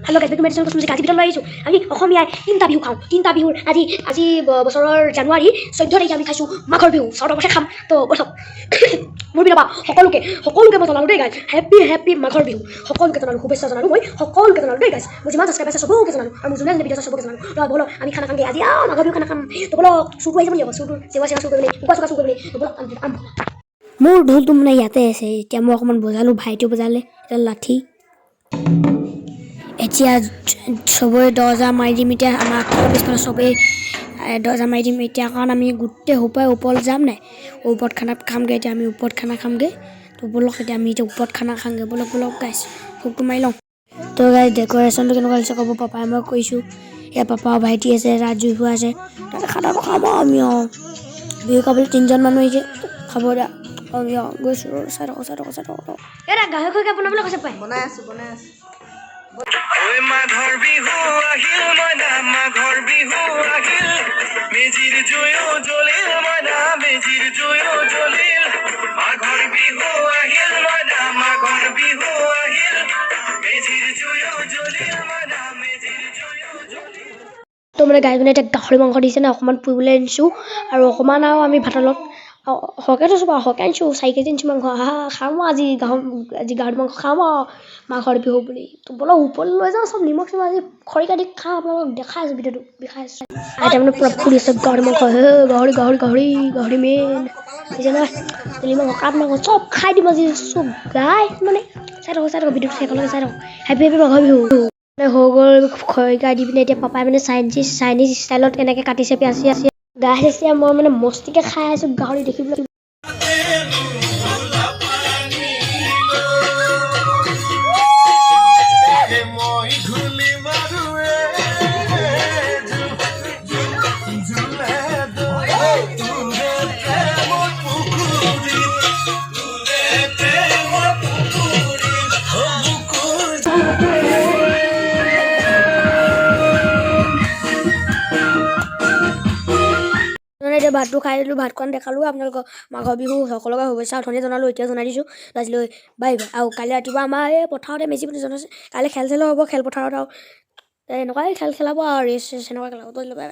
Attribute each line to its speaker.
Speaker 1: hello' guys medicine কৈছোঁ যে আজি ভিতৰত লৈ আহিছোঁ আমি অসমীয়াই তিনিটা বিহু খাওঁ তিনিটা বিহুৰ আজি বছৰৰ জানুৱাৰী 14 তাৰিখে আমি খাইছোঁ মাঘৰ বিহু 14 বছৰ খাম তো বছৰ মোৰ পিনৰ পৰা সকলোকে মই জনালোঁ দেই গাইজ হেপ্পী মাঘৰ বিহু সকলোকে জনালোঁ শুভেচ্ছা জনালোঁ মই সকলোকে জনালোঁ দেই গাইজ মোৰ যিমান ছাবস্ক্ৰাইব আছে চবকে জনালোঁ আৰু মোৰ যোনে ভিডিঅ' চবকে জনালোঁ ব'লক আমি খানা খামগৈ আজি মাঘৰ বিহু খানা খাম তো ব'লক চুৰটো আহিব লাগিব চুৰটো চেৱা চুৰ কৰিবলৈ চুকা চুৰ কৰিবলৈ ব'লক মোৰ ঢোলটো মানে ইয়াতে আছে এতিয়া মই অকণমান বজালোঁ ভাইটিও বজালে এটা লাঠি এতিয়া চবৰে দৰ্জা মাৰি দিম এতিয়া আমাৰ পিছফালে চবেই দৰ্জা মাৰি দিম এতিয়া কাৰণ আমি গোটেই সোপাই ওপৰত যাম নাই ওপৰত খানা খামগৈ এতিয়া আমি ওপৰত খানা খামগৈ তো ব'লক এতিয়া আমি এতিয়া ওপৰত খানা খামগৈ ব'লক গাইছ ভোকটো মাৰি লওঁ তো গাইছ ডেক'ৰেশ্যনটো কেনেকুৱা হৈছে ক'ব পাপাই মই কৈছোঁ ইয়াৰ পাপা ভাইটি আছে ৰাজু হোৱা আছে তাতে খানাটো খাব আমি বিহু খাবলৈ 3জন মানুহ আহিছে খাব দিয়া গৈছোঁ চাই থাকক গাহৰি বনাবলৈ কৈছে পাই
Speaker 2: বনাই আছোঁ
Speaker 3: ওই মাঘৰ বিহু আহিল মইনা মাঘৰ বিহু আহিল মেজিৰ জুয়ো জ্বলিল মইনা মেজিৰ জুয়ো জ্বলিল মাঘৰ বিহু আহিল মইনা মাঘৰ বিহু আহিল মেজিৰ জুয়ো জ্বলিল মইনা মেজিৰ জুয়ো জ্বলিল
Speaker 1: তো মানে গাইজনে এতিয়া গাহৰি মাংস দিছে না অকণমান পুৰিবলৈ আনিছোঁ আৰু অকণমান আৰু আমি ভাতৰ লগত সৰহকৈ থৈছোঁ বাৰু সৰহকৈ আনিছোঁ 4 কেজি আনিছোঁ মাংস খাম আজি গাহৰি মাংস খাম আৰু মাঘৰ বিহু বুলি তো ব'লক ওপৰলৈ লৈ যাওঁ চব নিমখ চিমখ আজি খৰি কাটি খাওঁ আপোনালোকক দেখাই আছোঁ ভিডিঅ'টো দেখাই আছোঁ এতিয়া মানে পূৰা ফুৰি আছে গাহৰি মাংস গাহৰি মেইন বুজিছে নহয় তেলি মাংস কাঠ মাংস চব খাই দিম আজি চব গাই মানে চাই থাকক ভিডিঅ'টো শেষলৈকে চাই থাকক হেপ্পী মাঘৰ বিহু হৈ গ'ল খৰিকা দি পিনে এতিয়া পাপাই মানে চাইনিজ ষ্টাইলত এনেকৈ কাটিছে পিঁয়াজ চিয়াজ গাই এতিয়া মই মানে মস্তিকৈ খাই আছোঁ গাহৰি দেখিবলৈ এতিয়া ভাতটো খাই দিলোঁ ভাতখন দেখালোঁ আপোনালোকক মাঘৰ বিহু সকলোকে শুভেচ্ছা অথনি জনালোঁ এতিয়া জনাই দিছোঁ আজিলৈ বাই আৰু কাইলৈ ৰাতিপুৱা আমাৰ এই পথাৰতে মেজি পাতি জনাইছে কাইলৈ খেল চেলো হ'ব খেলপথাৰত আৰু এনেকুৱাই খেল খেলাব আৰু ৰেচ এনেকুৱা খেলাব বাই